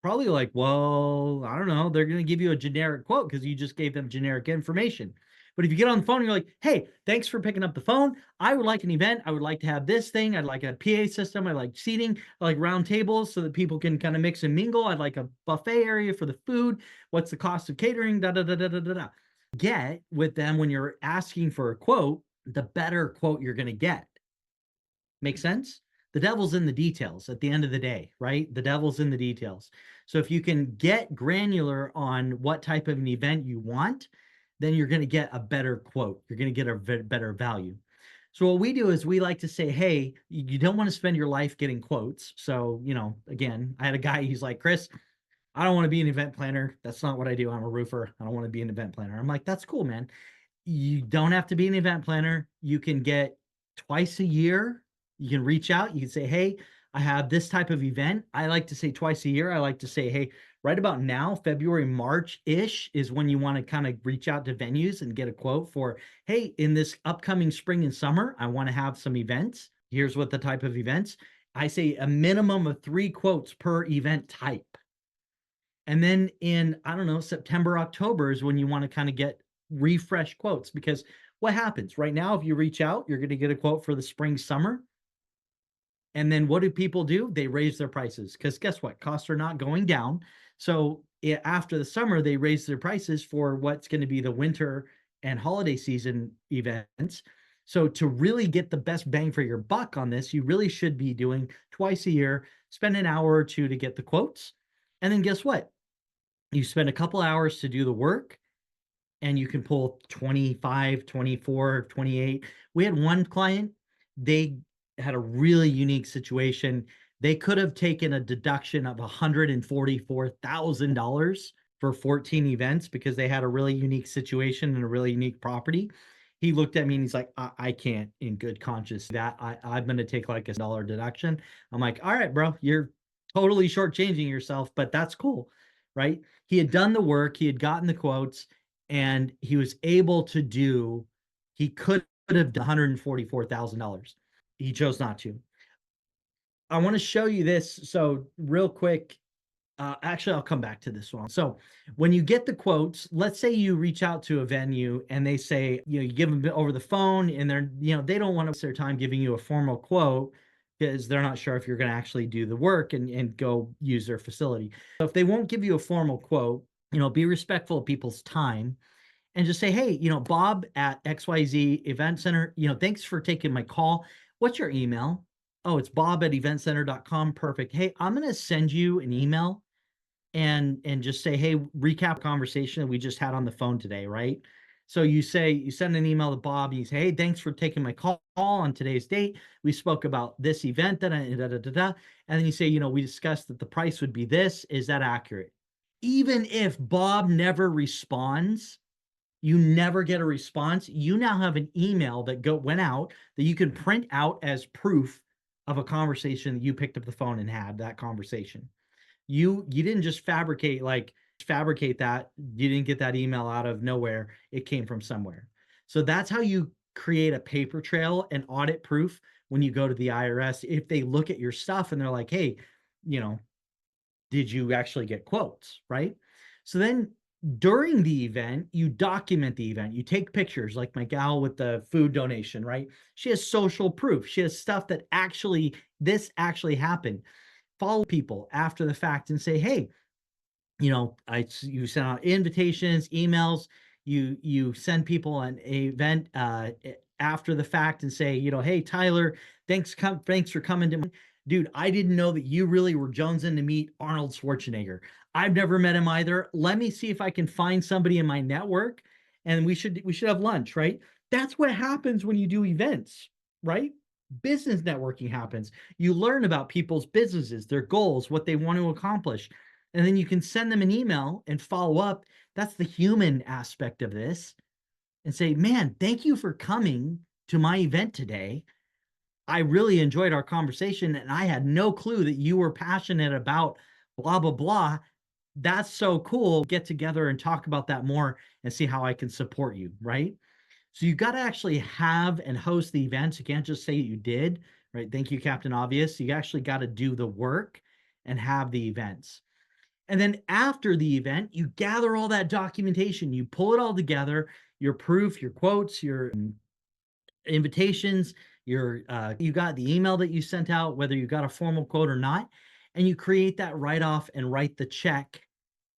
Probably like, well, I don't know. They're going to give you a generic quote because you just gave them generic information. But if you get on the phone, you're like, hey, thanks for picking up the phone. I would like an event. I would like to have this thing. I'd like a PA system. I like seating. I like round tables so that people can kind of mix and mingle. I'd like a buffet area for the food. What's the cost of catering? Da, da, da, da, da, da, da. Get with them when you're asking for a quote, the better quote you're going to get. Make sense? The devil's in the details at the end of the day, right? The devil's in the details. So if you can get granular on what type of an event you want, then you're going to get a better quote. You're going to get a better value. So what we do is we like to say, hey, you don't want to spend your life getting quotes. So, again, I had a guy, he's like, Chris, I don't want to be an event planner. That's not what I do. I'm a roofer. I don't want to be an event planner. I'm like, that's cool, man. You don't have to be an event planner. You can get twice a year. You can reach out. You can say, hey, I have this type of event. I like to say twice a year. I like to say, hey, right about now, February, March-ish is when you want to kind of reach out to venues and get a quote for, hey, in this upcoming spring and summer, I want to have some events. Here's what the type of events. I say a minimum of 3 quotes per event type. And then in, I don't know, September, October is when you want to kind of get refresh quotes, because what happens right now, if you reach out, you're going to get a quote for the spring, summer. And then what do people do? They raise their prices because guess what? Costs are not going down. So after the summer, they raise their prices for what's going to be the winter and holiday season events. So to really get the best bang for your buck on this, you really should be doing twice a year, spend an hour or two to get the quotes. And then guess what? You spend a couple hours to do the work and you can pull 25, 24, 28. We had one client, they had a really unique situation. They could have taken a deduction of $144,000 for 14 events because they had a really unique situation and a really unique property. He looked at me and he's like, I can't in good conscience that I'm going to take like $1 deduction. I'm like, all right, bro, you're totally shortchanging yourself, but that's cool. Right. He had done the work. He had gotten the quotes and he was able to do, he could have done $144,000. He chose not to. I want to show you this. So real quick, actually, I'll come back to this one. So when you get the quotes, let's say you reach out to a venue and they say, you give them over the phone and they're, they don't want to waste their time giving you a formal quote because they're not sure if you're going to actually do the work and go use their facility. So if they won't give you a formal quote, be respectful of people's time and just say, hey, Bob at XYZ Event Center, thanks for taking my call. What's your email? Oh, it's bob@eventcenter.com. Perfect. Hey, I'm going to send you an email and just say, hey, recap conversation that we just had on the phone today, right? So you send an email to Bob and you say, hey, thanks for taking my call on today's date. We spoke about this event, and then you say, we discussed that the price would be this. Is that accurate? Even if Bob never responds, you never get a response. You now have an email that went out that you can print out as proof of a conversation that you picked up the phone and had that conversation. You didn't just fabricate that. You didn't get that email out of nowhere. It came from somewhere. So that's how you create a paper trail and audit proof when you go to the IRS. If they look at your stuff and they're like, hey, did you actually get quotes, right? So then during the event, you document the event. You take pictures like my gal with the food donation, right? She has social proof. She has stuff that this actually happened. Follow people after the fact and say, hey, you send out invitations, emails, you send people an event after the fact and say, hey, Tyler, thanks for coming to dude, I didn't know that you really were jonesing to meet Arnold Schwarzenegger. I've never met him either. Let me see if I can find somebody in my network and we should have lunch, right? That's what happens when you do events, right? Business networking happens. You learn about people's businesses, their goals, what they want to accomplish. And then you can send them an email and follow up. That's the human aspect of this. And say, man, thank you for coming to my event today. I really enjoyed our conversation and I had no clue that you were passionate about blah, blah, blah. That's so cool. Get together and talk about that more and see how I can support you, right? So you got to actually have and host the events. You can't just say you did, right? Thank you, Captain Obvious. You actually got to do the work and have the events. And then after the event, you gather all that documentation, you pull it all together, your proof, your quotes, your invitations, you got the email that you sent out, whether you got a formal quote or not, and you create that write-off and write the check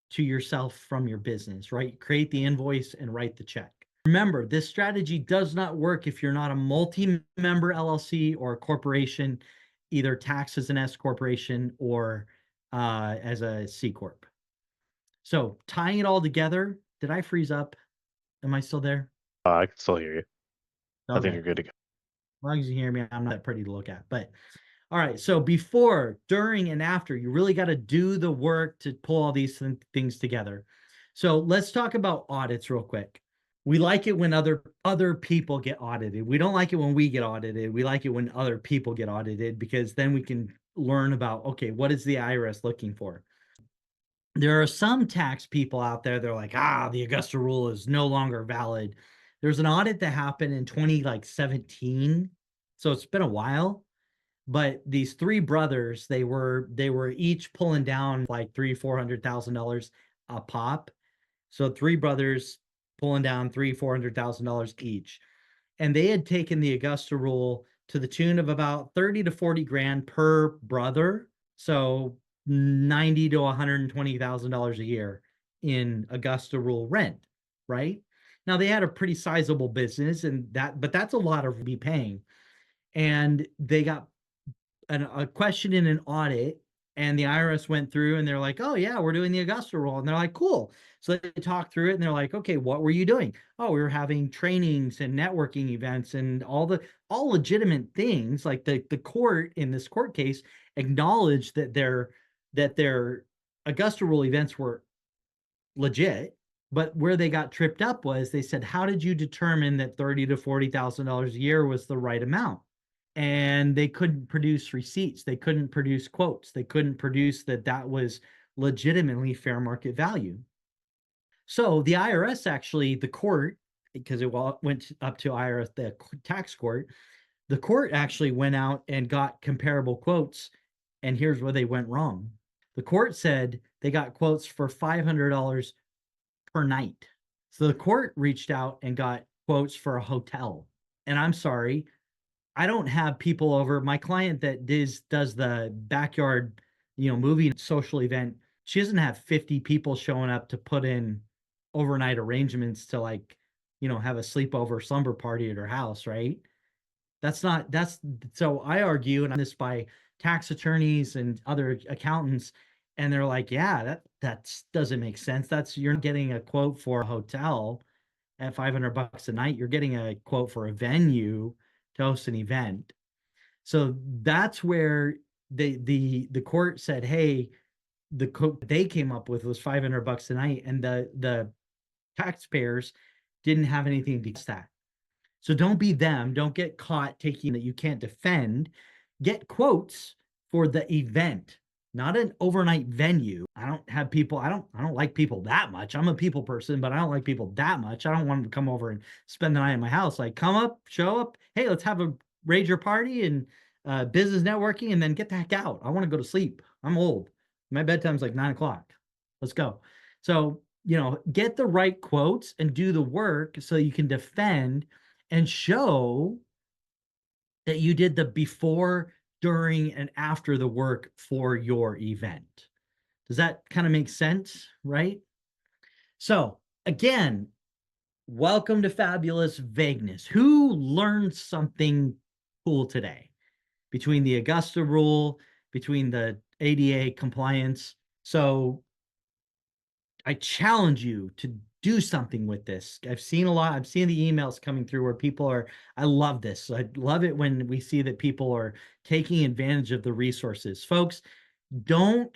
to yourself from your business, right? Create the invoice and write the check. Remember, this strategy does not work if you're not a multi-member LLC or a corporation, either taxed as an S corporation or as a C corp. So tying it all together, did I freeze up? Am I still there? I can still hear you. I think Okay. you're good to go. As long as you hear me, I'm not that pretty to look at. But all right. So before, during, and after, you really got to do the work to pull all these things together. So let's talk about audits real quick. We like it when other people get audited. We don't like it when we get audited. We like it when other people get audited because then we can learn about, okay, what is the IRS looking for? There are some tax people out there, they're like, the Augusta Rule is no longer valid. There's an audit that happened in 2017. So it's been a while. But these three brothers, they were each pulling down like $300,000-$400,000 a pop. So three brothers pulling down $300,000-$400,000 each. And they had taken the Augusta Rule to the tune of about 30 to 40 grand per brother. So 90 to $120,000 a year in Augusta Rule rent, right? Now they had a pretty sizable business, but that's a lot of be paying. And they got a question in an audit, and the IRS went through and they're like, oh yeah, we're doing the Augusta Rule. And they're like, cool. So they talked through it and they're like, okay, what were you doing? Oh, we were having trainings and networking events and all legitimate things. Like the court in this court case acknowledged that their Augusta Rule events were legit. But where they got tripped up was they said, how did you determine that $30,000 to $40,000 a year was the right amount? And they couldn't produce receipts. They couldn't produce quotes. They couldn't produce that was legitimately fair market value. So the IRS actually, the court, because it went up to IRS, the tax court, the court actually went out and got comparable quotes. And here's where they went wrong. The court said they got quotes for $500 per night. So the court reached out and got quotes for a hotel. And I'm sorry, I don't have people over. My client that does the backyard, movie social event, she doesn't have 50 people showing up to put in overnight arrangements to have a sleepover slumber party at her house, right? So I argue, and I'm this by tax attorneys and other accountants, and they're like, yeah, that doesn't make sense. You're getting a quote for a hotel at $500 a night. You're getting a quote for a venue to host an event. So that's where the court said, hey, the quote they came up with was $500 a night, and the taxpayers didn't have anything to that. So don't be them. Don't get caught taking that you can't defend. Get quotes for the event, not an overnight venue. I don't like people that much. I'm a people person, but I don't like people that much. I don't want them to come over and spend the night at my house. Like, come up, show up. Hey, let's have a rager party and business networking, and then get the heck out. I want to go to sleep. I'm old. My bedtime's like 9:00. Let's go. So, get the right quotes and do the work so you can defend and show that you did the before, during, and after the work for your event. Does that kind of make sense, right? So again, welcome to Fabulous Vagueness. Who learned something cool today? Between the Augusta Rule, between the ADA compliance. So I challenge you to do something with this. I've seen the emails coming through where I love this. I love it when we see that people are taking advantage of the resources. Folks, don't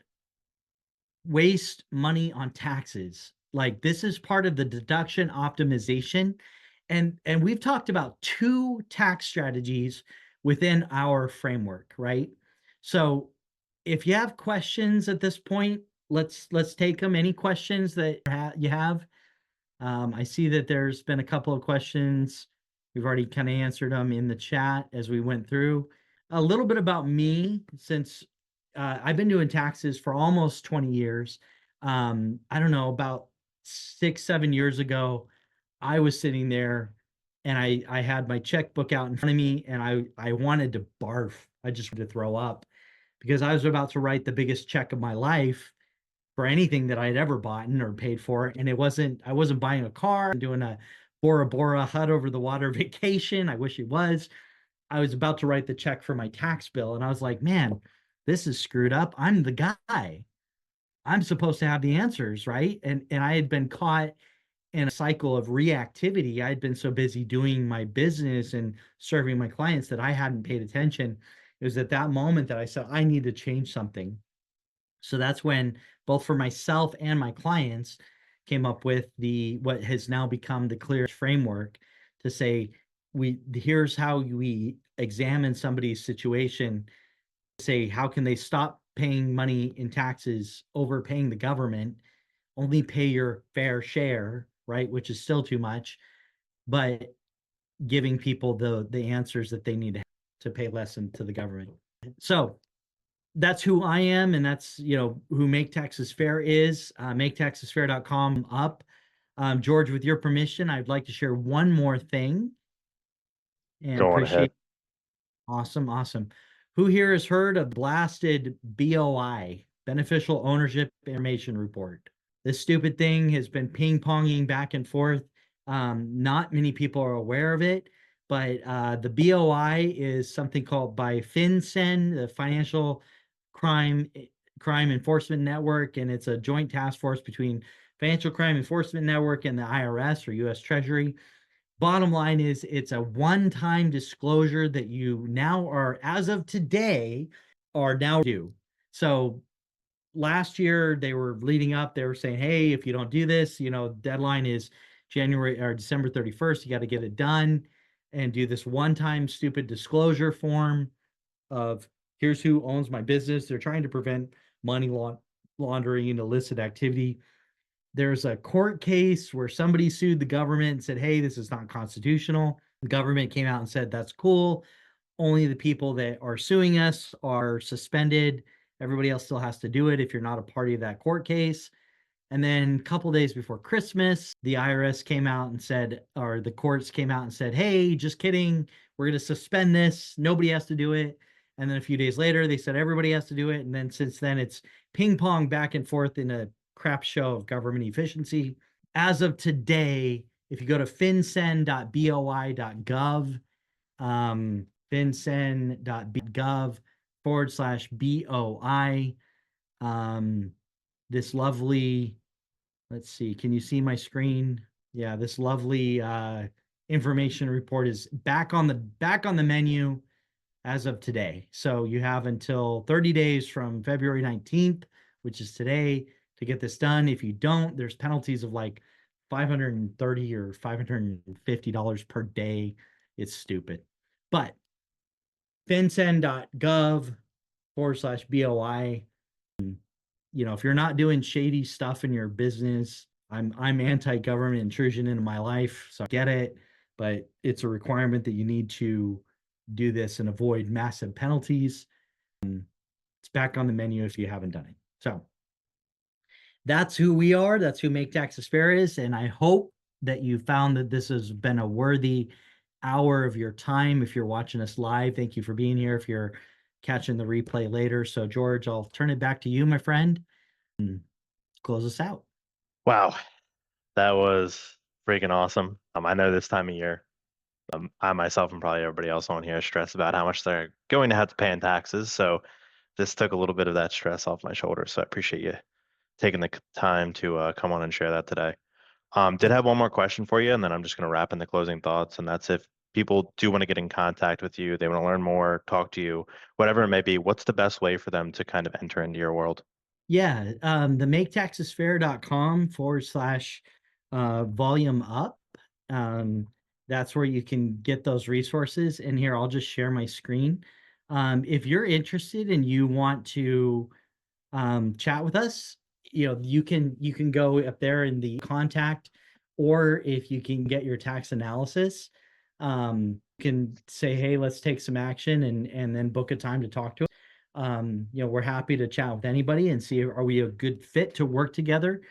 waste money on taxes. Like, this is part of the deduction optimization. And we've talked about 2 tax strategies within our framework, right? So if you have questions at this point, let's take them. Any questions that you have? I see that there's been a couple of questions. We've already kind of answered them in the chat as we went through. A little bit about me, since I've been doing taxes for almost 20 years. I don't know, about 6, 7 years ago, I was sitting there and I had my checkbook out in front of me, and I wanted to barf. I just wanted to throw up because I was about to write the biggest check of my life for anything that I'd ever bought or paid for. And I wasn't buying a car, doing a Bora Bora hut over the water vacation. I wish it was. I was about to write the check for my tax bill. And I was like, man, this is screwed up. I'm the guy. I'm supposed to have the answers, right? And I had been caught in a cycle of reactivity. I'd been so busy doing my business and serving my clients that I hadn't paid attention. It was at that moment that I said, I need to change something. So that's when, both for myself and my clients, came up with what has now become the clear framework to say, here's how we examine somebody's situation, say, how can they stop paying money in taxes, overpaying the government, only pay your fair share, right? Which is still too much, but giving people the answers that they need to pay less into the government. So that's who I am, and that's who Make Taxes Fair is. MakeTaxesFair.com up. George, with your permission, I'd like to share one more thing. And Go on appreciate ahead. Awesome, awesome. Who here has heard of blasted BOI, Beneficial Ownership Information Report? This stupid thing has been ping-ponging back and forth. Not many people are aware of it, but the BOI is something called by FinCEN, the Financial Crime Enforcement Network, and it's a joint task force between Financial Crime Enforcement Network and the IRS or U.S. Treasury. Bottom line is it's a one-time disclosure that you now are, as of today, are now due. So last year they were leading up, they were saying, hey, if you don't do this, deadline is January or December 31st, you got to get it done and do this one-time stupid disclosure form of here's who owns my business. They're trying to prevent money laundering and illicit activity. There's a court case where somebody sued the government and said, hey, this is not constitutional. The government came out and said, that's cool. Only the people that are suing us are suspended. Everybody else still has to do it if you're not a party of that court case. And then a couple days before Christmas, the IRS came out and said, or the courts came out and said, hey, just kidding. We're going to suspend this. Nobody has to do it. And then a few days later, they said everybody has to do it. And then since then, it's ping pong back and forth in a crap show of government efficiency. As of today, if you go to fincen.boi.gov, fincen.gov/BOI, this lovely, let's see, can you see my screen? Yeah, this lovely information report is back on the menu as of today. So you have until 30 days from February 19th, which is today, to get this done. If you don't, there's penalties of like $530 or $550 per day. It's stupid. But fincen.gov/BOI. If you're not doing shady stuff in your business, I'm anti-government intrusion into my life, so I get it, but it's a requirement that you need to do this and avoid massive penalties. It's back on the menu if you haven't done it. So that's who we are. That's who Make Taxes Fair is. And I hope that you found that this has been a worthy hour of your time. If you're watching us live, thank you for being here. If you're catching the replay later. So George, I'll turn it back to you, my friend, and close us out. Wow, that was freaking awesome. I know this time of year, I myself and probably everybody else on here is stressed about how much they're going to have to pay in taxes. So this took a little bit of that stress off my shoulders. So I appreciate you taking the time to come on and share that today. Did have one more question for you, and then I'm just going to wrap in the closing thoughts. And that's if people do want to get in contact with you, they want to learn more, talk to you, whatever it may be, what's the best way for them to kind of enter into your world? Yeah, the maketaxesfair.com/volume up. That's where you can get those resources. And here, I'll just share my screen. If you're interested and you want to chat with us, you can go up there in the contact, or if you can get your tax analysis, you can say, hey, let's take some action and then book a time to talk to us. We're happy to chat with anybody and see, are we a good fit to work together?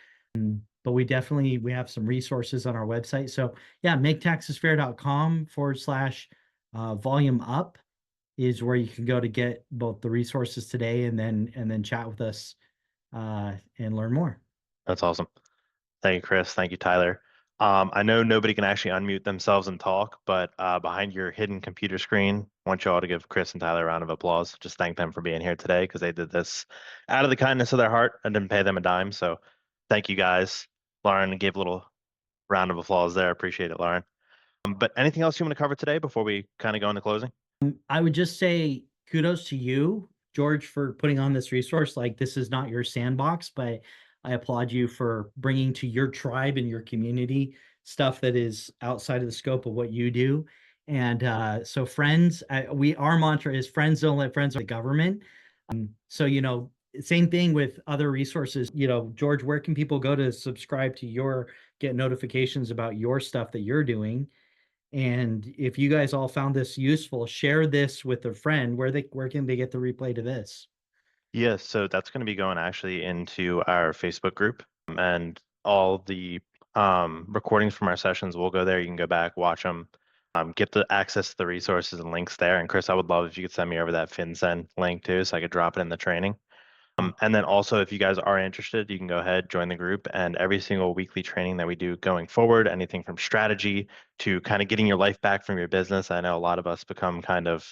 But we have some resources on our website. So yeah, maketaxesfair.com/volume up is where you can go to get both the resources today and then chat with us and learn more. That's awesome. Thank you, Chris. Thank you, Tyler. I know nobody can actually unmute themselves and talk, but behind your hidden computer screen, I want you all to give Chris and Tyler a round of applause. Just thank them for being here today because they did this out of the kindness of their heart and didn't pay them a dime. So thank you guys. Lauren gave a little round of applause there. Appreciate it, Lauren. But anything else you want to cover today before we kind of go into closing? I would just say kudos to you, George, for putting on this resource. Like, this is not your sandbox, but I applaud you for bringing to your tribe and your community stuff that is outside of the scope of what you do. And so friends, our mantra is friends don't let friends of the government. So, same thing with other resources. George, where can people go to subscribe to get notifications about your stuff that you're doing? And if you guys all found this useful, share this with a friend. Where can they get the replay to this? Yeah, so that's going to be going actually into our Facebook group, and all the recordings from our sessions will go there. You can go back, watch them. get the access to the resources and links there. And Chris, I would love if you could send me over that FinCEN link too, so I could drop it in the training. And then also, if you guys are interested, you can go ahead, join the group, and every single weekly training that we do going forward, anything from strategy to kind of getting your life back from your business. I know a lot of us become kind of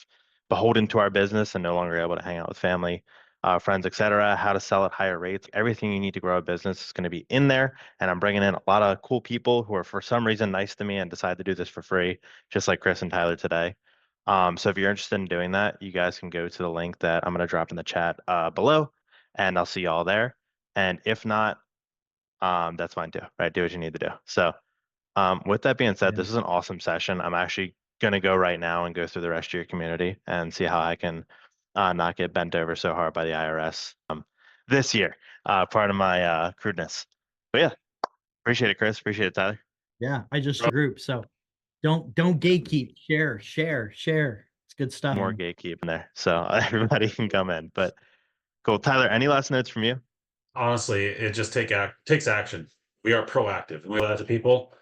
beholden to our business and no longer able to hang out with family, friends, etc. How to sell at higher rates. Everything you need to grow a business is going to be in there. And I'm bringing in a lot of cool people who are for some reason nice to me and decide to do this for free, just like Chris and Tyler today. So if you're interested in doing that, you guys can go to the link that I'm going to drop in the chat below, and I'll see y'all there. And if not, that's fine too, right? Do what you need to do. So with that being said, Yeah. this is an awesome session. I'm actually going to go right now and go through the rest of your community and see how I can not get bent over so hard by the IRS this year, part of my crudeness. But yeah, appreciate it, Chris. Appreciate it, Tyler. Yeah, I just a group. So don't gatekeep. Share. It's good stuff. More gatekeeping there, so everybody can come in. But cool, Tyler. Any last notes from you? Honestly, it just takes action. We are proactive, and we let to people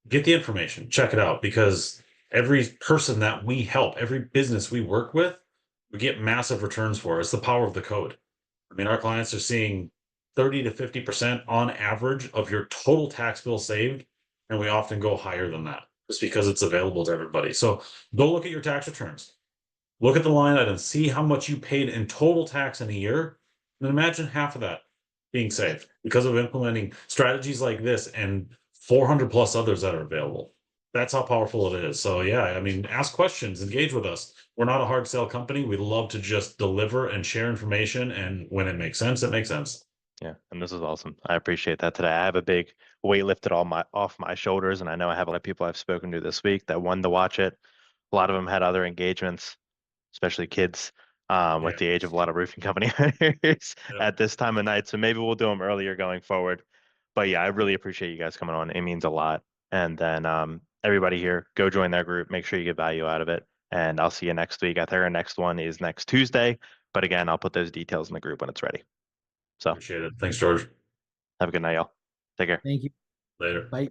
get the information, check it out, because every person that we help, every business we work with, we get massive returns for. It's the power of the code. I mean, our clients are seeing 30 to 50% on average of your total tax bill saved, and we often go higher than that just because it's available to everybody. So go look at your tax returns. Look at the line item, see how much you paid in total tax in a year, and imagine half of that being saved because of implementing strategies like this and 400 plus others that are available. That's how powerful it is. So yeah, I mean, ask questions, engage with us. We're not a hard sell company. We love to just deliver and share information, and when it makes sense, it makes sense. Yeah, and this is awesome. I appreciate that today. I have a big weight lifted off my shoulders, and I know I have a lot of people I've spoken to this week that wanted to watch it. A lot of them had other engagements, especially kids, with Yeah. the age of a lot of roofing company owners Yeah. at this time of night. So maybe we'll do them earlier going forward. But yeah, I really appreciate you guys coming on. It means a lot. And then everybody here, go join their group. Make sure you get value out of it. And I'll see you next week. I think our next one is next Tuesday. But again, I'll put those details in the group when it's ready. So Appreciate it. Thanks, George. have a good night, y'all. Take care. Thank you. Later. Bye.